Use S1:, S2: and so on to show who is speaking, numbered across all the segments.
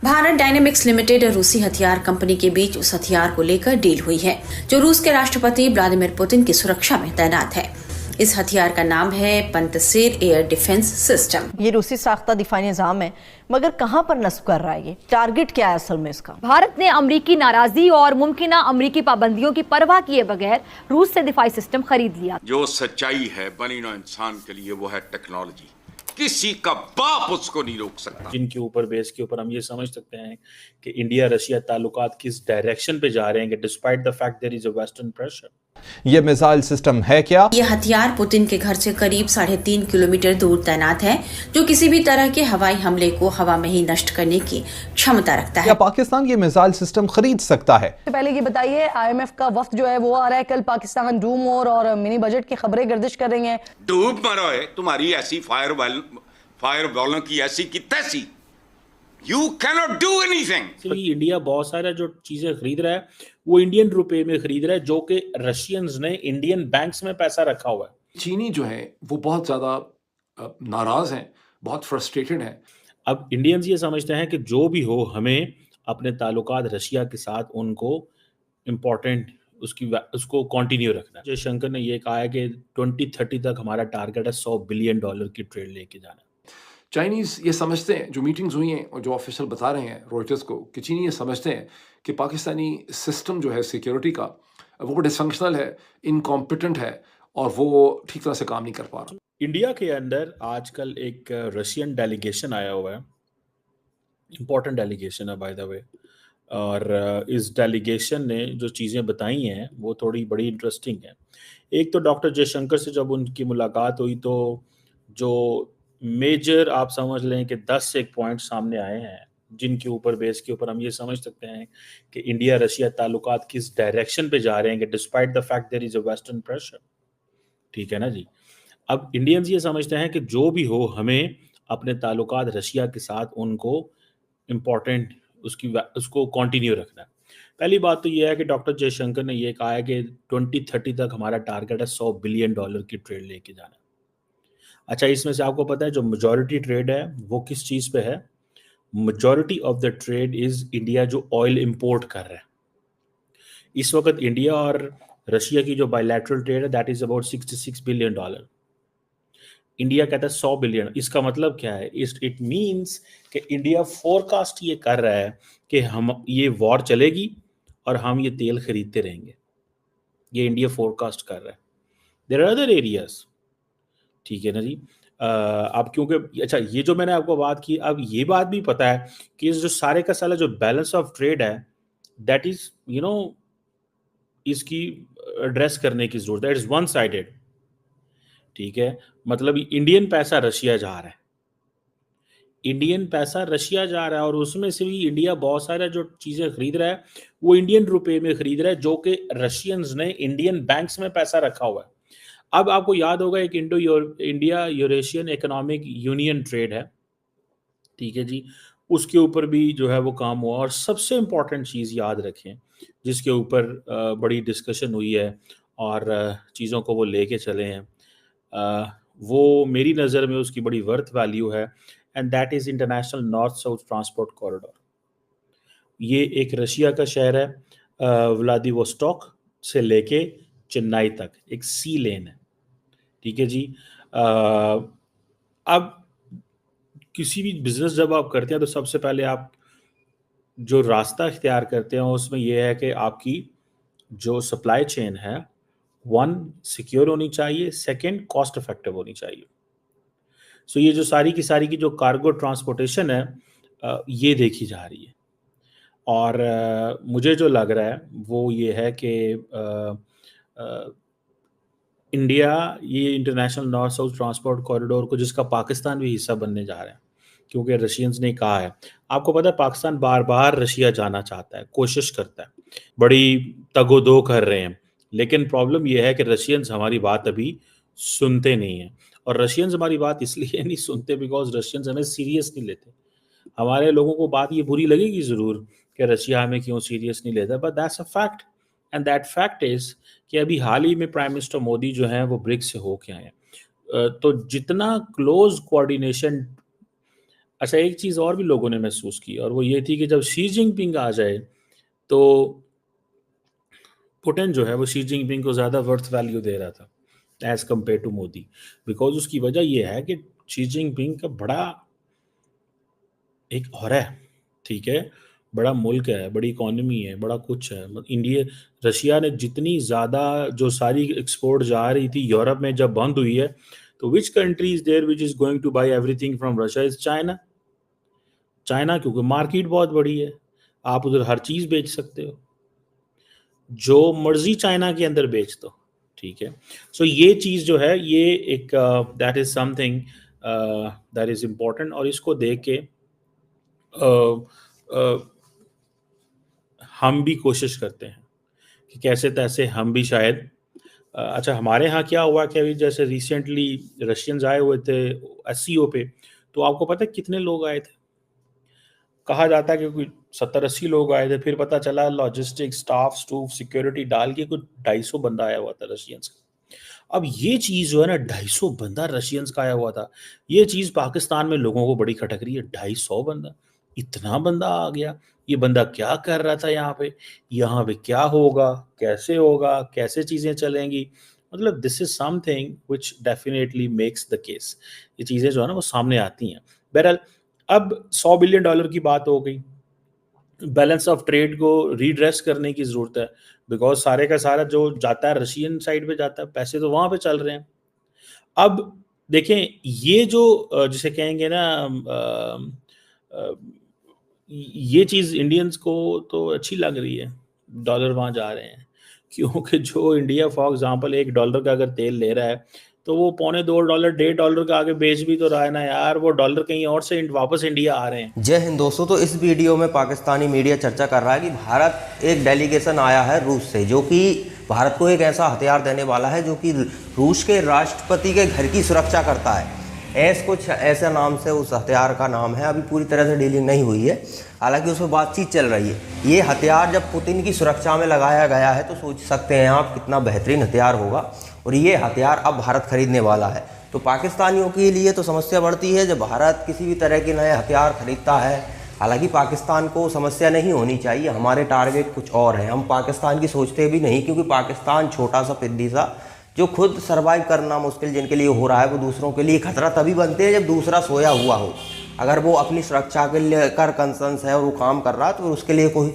S1: Bharat dynamics limited और रूसी हथियार कंपनी के बीच उस हथियार को लेकर डील हुई है जो रूस के राष्ट्रपति व्लादिमीर पुतिन की सुरक्षा में तैनात है। इस हथियार का नाम है पंतसेर एयर डिफेंस सिस्टम।
S2: ये रूसी साख्ता दिफाई निजाम है, मगर कहां पर नस्ब कर रहा है? ये टारगेट क्या है असल में इसका?
S3: भारत ने अमरीकी नाराजगी और मुमकिना अमरीकी पाबंदियों की परवाह किए बगैर रूस से दिफाई सिस्टम खरीद लिया।
S4: जो सच्चाई है बनी नौ इंसान के लिए वो है टेक्नोलॉजी। किसी का बाप उसको नहीं रोक सकता।
S5: जिनके ऊपर बेस के ऊपर हम ये समझ सकते हैं कि इंडिया रशिया ताल्लुकात किस डायरेक्शन पे जा रहे हैं, कि despite the fact there is a western pressure.
S6: ये मिसाइल सिस्टम है क्या?
S1: यह हथियार पुतिन के घर से करीब 3.5 किलोमीटर दूर तैनात है, जो किसी भी तरह के हवाई हमले को हवा में ही नष्ट करने की क्षमता रखता है।
S6: क्या पाकिस्तान ये मिसाइल सिस्टम खरीद सकता है?
S2: पहले ये बताइए, IMF का वफ्द जो है वो आ रहा है कल पाकिस्तान। डूम और मिनी बजट की खबरें गर्दिश कर रही हैं।
S4: डूब मरो है तुम्हारी ऐसी फायर वॉलों की ऐसी की तैसी। You cannot do anything।
S5: India बहुत सारा जो चीजें खरीद रहा है वो इंडियन रुपए में खरीद रहा है, जो कि रशियंस ने इंडियन बैंक्स में पैसा रखा हुआ है।
S7: चीनी जो है वो बहुत ज्यादा नाराज हैं, बहुत फ्रस्ट्रेटेड हैं।
S5: अब इंडियंस ये समझते हैं कि जो भी हो हमें अपने ताल्लुकात रशिया के साथ उनको इम्पोर्टेंट उसको कंटिन्यू रखना है। जयशंकर ने ये कहा है कि 2030 तक हमारा टारगेट है $100 बिलियन की ट्रेड लेके जाना।
S7: चाइनीज ये समझते हैं, जो मीटिंग्स हुई हैं और जो ऑफिशियल बता रहे हैं रॉयटर्स को, कि चीनी ये समझते हैं कि पाकिस्तानी सिस्टम जो है सिक्योरिटी का वो डिसफंक्शनल है, इनकॉम्पिटेंट है और वो ठीक तरह से काम नहीं कर पा रहा।
S5: इंडिया के अंदर आजकल एक रशियन डेलीगेशन आया हुआ है, इम्पोर्टेंट डेलीगेशन है बाय द वे, और इस डेलीगेशन ने जो चीज़ें बताई हैं वो थोड़ी बड़ी इंटरेस्टिंग है। एक तो डॉक्टर जयशंकर से जब उनकी मुलाकात हुई तो जो मेजर आप समझ लें कि 10 एक पॉइंट सामने आए हैं, जिनके ऊपर बेस के ऊपर हम ये समझ सकते हैं कि इंडिया रशिया ताल्लुकात किस डायरेक्शन पे जा रहे हैं, कि despite the fact there is a western pressure. ठीक है ना जी। अब इंडियंस ये समझते हैं कि जो भी हो हमें अपने ताल्लुकात रशिया के साथ उनको इम्पोर्टेंट उसको कंटिन्यू रखना है। पहली बात तो ये है कि डॉक्टर जयशंकर ने ये कहा है कि 2030 तक हमारा टारगेट है $100 बिलियन की ट्रेड लेके जाना। अच्छा, इसमें से आपको पता है जो मेजॉरिटी ट्रेड है वो किस चीज़ पे है? Majority of the trade is India जो ऑयल इंपोर्ट कर रहा है। इस वक्त इंडिया और रशिया की जो बायलैटरल ट्रेड है that is about $66 billion. India कहता है 100 बिलियन। इसका मतलब क्या है? इट मीन्स कि इंडिया फोरकास्ट ये कर रहा है कि हम ये वॉर चलेगी और हम ये तेल खरीदते रहेंगे। ये इंडिया फोरकास्ट कर रहा है। देयर आर अदर एरियाज, ठीक है ना जी। अब क्योंकि अच्छा ये जो मैंने आपको बात की, अब ये बात भी पता है कि इस जो सारे का सारा जो बैलेंस ऑफ ट्रेड है दैट इज इसकी एड्रेस करने की जरूरत है। इट इज वन साइडेड, ठीक है। मतलब इंडियन पैसा रशिया जा रहा है, इंडियन पैसा रशिया जा रहा है, और उसमें से भी इंडिया बहुत सारा जो चीज़ें खरीद रहा है वो इंडियन रुपए में खरीद रहा है, जो कि रशियंस ने इंडियन बैंक्स में पैसा रखा हुआ है। अब आपको याद होगा एक India Eurasian economic union trade है, ठीक है जी, उसके ऊपर भी जो है वो काम हुआ। और सबसे इम्पॉर्टेंट चीज़ याद रखें जिसके ऊपर बड़ी डिस्कशन हुई है और चीज़ों को वो लेके चले हैं, वो मेरी नज़र में उसकी बड़ी वर्थ वैल्यू है, and that is international north south transport corridor. ये एक रशिया का शहर है, व्लादिवोस्टॉक से लेके चेन्नई तक एक सी लेन है, ठीक है जी। अब किसी भी बिजनेस जब आप करते हैं तो सबसे पहले आप जो रास्ता इख्तियार करते हैं उसमें यह है कि आपकी जो सप्लाई चेन है, वन सिक्योर होनी चाहिए, सेकंड कॉस्ट इफेक्टिव होनी चाहिए। सो ये जो सारी की जो कार्गो ट्रांसपोर्टेशन है ये देखी जा रही है, और मुझे जो लग रहा है वो ये है कि इंडिया ये international north south transport corridor को, जिसका पाकिस्तान भी हिस्सा बनने जा रहा है, क्योंकि रशियंस ने कहा है, आपको पता है पाकिस्तान बार बार रशिया जाना चाहता है, कोशिश करता है, बड़ी तगोदो कर रहे हैं, लेकिन प्रॉब्लम यह है कि रशियंस हमारी बात अभी सुनते नहीं हैं। और रशियंस हमारी बात इसलिए नहीं सुनते बिकॉज रशियंस हमें सीरियस नहीं लेते। हमारे लोगों को बात ये बुरी लगेगी ज़रूर कि रशिया हमें क्यों सीरियस नहीं लेता, but that's a fact, and that fact is कि अभी हाल ही में प्राइम मिनिस्टर मोदी जो हैं वो ब्रिक्स से होके आए हैं। तो जितना क्लोज कोऑर्डिनेशन अच्छा, एक चीज़ और भी लोगों ने महसूस की, और वो ये थी कि जब शी जिनपिंग आ जाए तो पुतिन जो है वो शी जिनपिंग को ज़्यादा वर्थ वैल्यू दे रहा था as compare to Modi. Because उसकी वजह ये है कि शी जिनपिंग का बड़ा एक ऑरा है, ठीक है? बड़ा मुल्क है, बड़ी इकॉनमी है, बड़ा कुछ है। इंडिया रशिया ने जितनी ज़्यादा जो सारी एक्सपोर्ट जा रही थी यूरोप में जब बंद हुई है, तो which country is there which is going to buy everything from Russia is China. China क्योंकि मार्केट बहुत बड़ी है, आप उधर हर चीज़ बेच सकते हो, जो मर्ज़ी चाइना के अंदर बेच दो, ठीक है? सो ये चीज़ जो है ये एक that is something that is important, और इसको देख के हम भी कोशिश करते हैं कि कैसे तैसे हम भी शायद अच्छा, हमारे यहाँ क्या हुआ कि अभी जैसे रिसेंटली रशियंस आए हुए थे एससीओ पे, तो आपको पता है कितने लोग आए थे? कहा जाता है कि कोई 70-80 लोग आए थे, फिर पता चला लॉजिस्टिक्स, स्टाफ, स्टूफ, सिक्योरिटी डाल के कुछ 250 बंदा आया हुआ था रशियंस का। अब ये चीज़ जो है ना, 250 बंदा रशियंस का आया हुआ था, ये चीज़ पाकिस्तान में लोगों को बड़ी खटक रही है। 250 बंदा, इतना बंदा आ गया, ये बंदा क्या कर रहा था यहाँ पे क्या होगा, कैसे चीज़ें चलेंगी? मतलब this is something which definitely makes the case. ये चीज़ें जो है ना वो सामने आती हैं। बहरहाल अब $100 बिलियन की बात हो गई, बैलेंस ऑफ ट्रेड को रीड्रेस करने की ज़रूरत है, बिकॉज सारे का सारा जो जाता है रशियन साइड पे जाता है, पैसे तो वहाँ पे चल रहे हैं। अब देखें, ये जो जिसे कहेंगे ना ये चीज़ इंडियंस को तो अच्छी लग रही है, डॉलर वहाँ जा रहे हैं, क्योंकि जो इंडिया फॉर एग्जांपल $1 का अगर तेल ले रहा है तो वो $2.25 $1.5 का आगे बेच भी तो रहा है ना यार, वो डॉलर कहीं और से वापस इंडिया आ रहे हैं।
S8: जय हिंद दोस्तों। तो इस वीडियो में पाकिस्तानी मीडिया चर्चा कर रहा है कि भारत एक डेलीगेशन आया है रूस से, जो कि भारत को एक ऐसा हथियार देने वाला है जो कि रूस के राष्ट्रपति के घर की सुरक्षा करता है। कुछ ऐसा नाम से उस हथियार का नाम है, अभी पूरी तरह से डीलिंग नहीं हुई है, हालांकि उसमें बातचीत चल रही है। ये हथियार जब पुतिन की सुरक्षा में लगाया गया है तो सोच सकते हैं आप कितना बेहतरीन हथियार होगा, और ये हथियार अब भारत खरीदने वाला है। तो पाकिस्तानियों के लिए तो समस्या बढ़ती है जब भारत किसी भी तरह के नए हथियार खरीदता है। हालांकि पाकिस्तान को समस्या नहीं होनी चाहिए, हमारे टारगेट कुछ और हैं, हम पाकिस्तान की सोचते भी नहीं, क्योंकि पाकिस्तान छोटा सा पिद्दी सा जो खुद सर्वाइव करना मुश्किल जिनके लिए हो रहा है, वो दूसरों के लिए खतरा तभी बनते हैं जब दूसरा सोया हुआ हो। अगर वो अपनी सुरक्षा के लिए कर कंसर्न्स है और वो काम कर रहा है तो उसके लिए कोई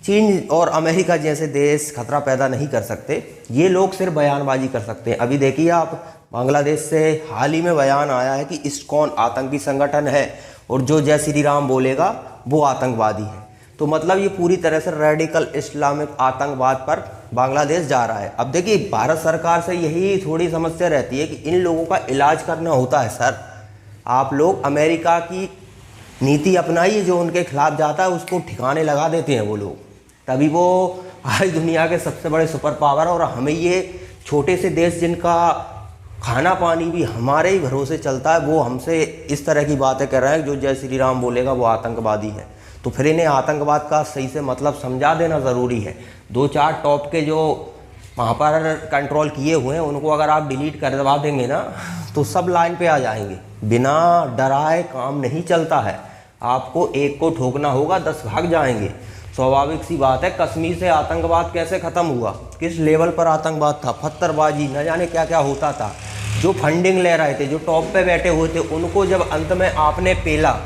S8: चीन और अमेरिका जैसे देश खतरा पैदा नहीं कर सकते। ये लोग सिर्फ बयानबाजी कर सकते हैं। अभी देखिए आप, बांग्लादेश से हाल ही में बयान आया है कि इस्कॉन आतंकी संगठन है और जो जय श्री राम बोलेगा वो आतंकवादी है। तो मतलब ये पूरी तरह से रेडिकल इस्लामिक आतंकवाद पर बांग्लादेश जा रहा है। अब देखिए, भारत सरकार से यही थोड़ी समस्या रहती है कि इन लोगों का इलाज करना होता है। सर, आप लोग अमेरिका की नीति अपनाइए, जो उनके खिलाफ जाता है उसको ठिकाने लगा देते हैं वो लोग, तभी वो आज दुनिया के सबसे बड़े सुपर पावर। और हमें ये छोटे से देश जिनका खाना पानी भी हमारे ही भरोसे चलता है, वो हमसे इस तरह की बातें कर रहे हैं जो जय श्री राम बोलेगा वो आतंकवादी है। तो फिर इन्हें आतंकवाद का सही से मतलब समझा देना ज़रूरी है। 2-4 टॉप के जो वहाँ पर कंट्रोल किए हुए हैं उनको अगर आप डिलीट करवा देंगे ना तो सब लाइन पे आ जाएंगे। बिना डराए काम नहीं चलता है, आपको एक को ठोकना होगा, 10 भाग जाएंगे। स्वाभाविक सी बात है, कश्मीर से आतंकवाद कैसे ख़त्म हुआ, किस लेवल पर आतंकवाद था, पत्थरबाजी, न जाने क्या क्या होता था। जो फंडिंग ले रहे थे, जो टॉप पे बैठे हुए थे, उनको जब अंत में आपने पेला,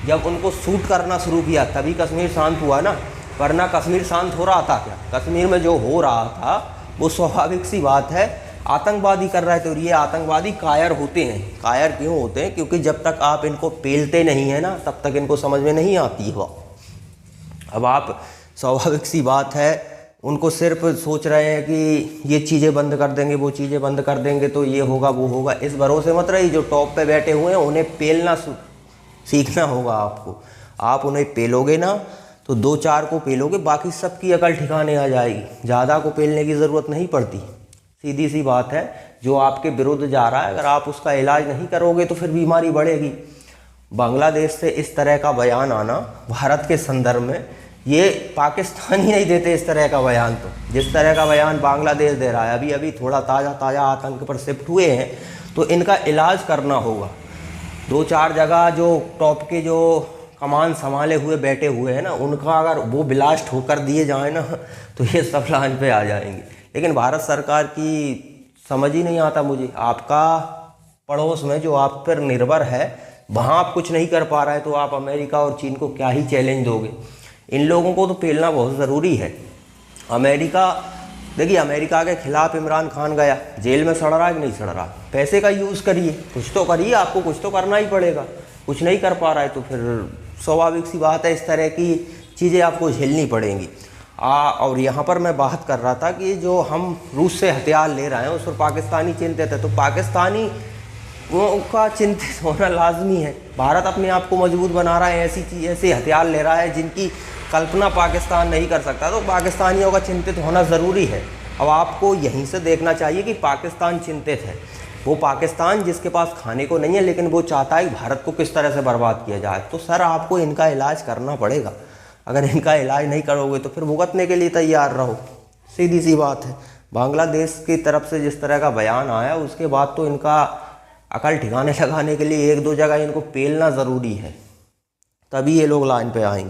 S8: जब उनको शूट करना शुरू किया, तभी कश्मीर शांत हुआ ना, वरना कश्मीर शांत हो रहा था क्या? कश्मीर में जो हो रहा था वो स्वाभाविक सी बात है आतंकवादी कर रहे थे। और ये आतंकवादी कायर होते हैं। कायर क्यों होते हैं? क्योंकि जब तक आप इनको पेलते नहीं है ना, तब तक इनको समझ में नहीं आती है। अब आप स्वाभाविक सी बात है, उनको सिर्फ सोच रहे हैं कि ये चीज़ें बंद कर देंगे, वो चीज़ें बंद कर देंगे तो ये होगा वो होगा। इस भरोसे मत रहिए, जो टॉप पे बैठे हुए हैं उन्हें पेलना सीखना होगा आपको। आप उन्हें पेलोगे ना तो 2-4 को पेलोगे, बाकी सबकी अकल ठिकाने आ जाएगी। ज़्यादा को पेलने की ज़रूरत नहीं पड़ती, सीधी सी बात है। जो आपके विरुद्ध जा रहा है, अगर आप उसका इलाज नहीं करोगे तो फिर बीमारी बढ़ेगी। बांग्लादेश से इस तरह का बयान आना भारत के संदर्भ में, ये पाकिस्तान ही नहीं देते इस तरह का बयान। तो जिस तरह का बयान बांग्लादेश दे रहा है, अभी थोड़ा ताज़ा आतंक पर शिफ्ट हुए हैं, तो इनका इलाज करना होगा। दो चार जगह जो टॉप के जो कमान संभाले हुए बैठे हुए हैं ना, उनका अगर वो ब्लास्ट होकर दिए जाए ना तो ये सब लाइन पे आ जाएंगे। लेकिन भारत सरकार की समझ ही नहीं आता मुझे। आपका पड़ोस में जो आप पर निर्भर है वहाँ आप कुछ नहीं कर पा रहा है तो आप अमेरिका और चीन को क्या ही चैलेंज दोगे। इन लोगों को तो पेलना बहुत ज़रूरी है। अमेरिका, देखिए अमेरिका के खिलाफ इमरान खान गया, जेल में सड़ रहा है कि नहीं सड़ रहा। पैसे का यूज़ करिए, कुछ तो करिए, आपको कुछ तो करना ही पड़ेगा। कुछ नहीं कर पा रहा है तो फिर स्वाभाविक सी बात है इस तरह की चीज़ें आपको झेलनी पड़ेंगी। और यहाँ पर मैं बात कर रहा था कि जो हम रूस से हथियार ले रहे हैं उस पर पाकिस्तानी चिंतित है, तो पाकिस्तानी का चिंतित होना लाजमी है। भारत अपने आप को मजबूत बना रहा है, ऐसे हथियार ले रहा है जिनकी कल्पना पाकिस्तान नहीं कर सकता, तो पाकिस्तानियों का चिंतित होना ज़रूरी है। अब आपको यहीं से देखना चाहिए कि पाकिस्तान चिंतित है। वो पाकिस्तान जिसके पास खाने को नहीं है लेकिन वो चाहता है कि भारत को किस तरह से बर्बाद किया जाए। तो सर आपको इनका इलाज करना पड़ेगा। अगर इनका इलाज नहीं करोगे तो फिर भुगतने के लिए तैयार रहो, सीधी सी बात है। बांग्लादेश की तरफ से जिस तरह का बयान आया उसके बाद तो इनका अकल ठिकाने लगाने के लिए एक दो जगह इनको पेलना ज़रूरी है, तभी ये लोग लाइन पे आएंगे।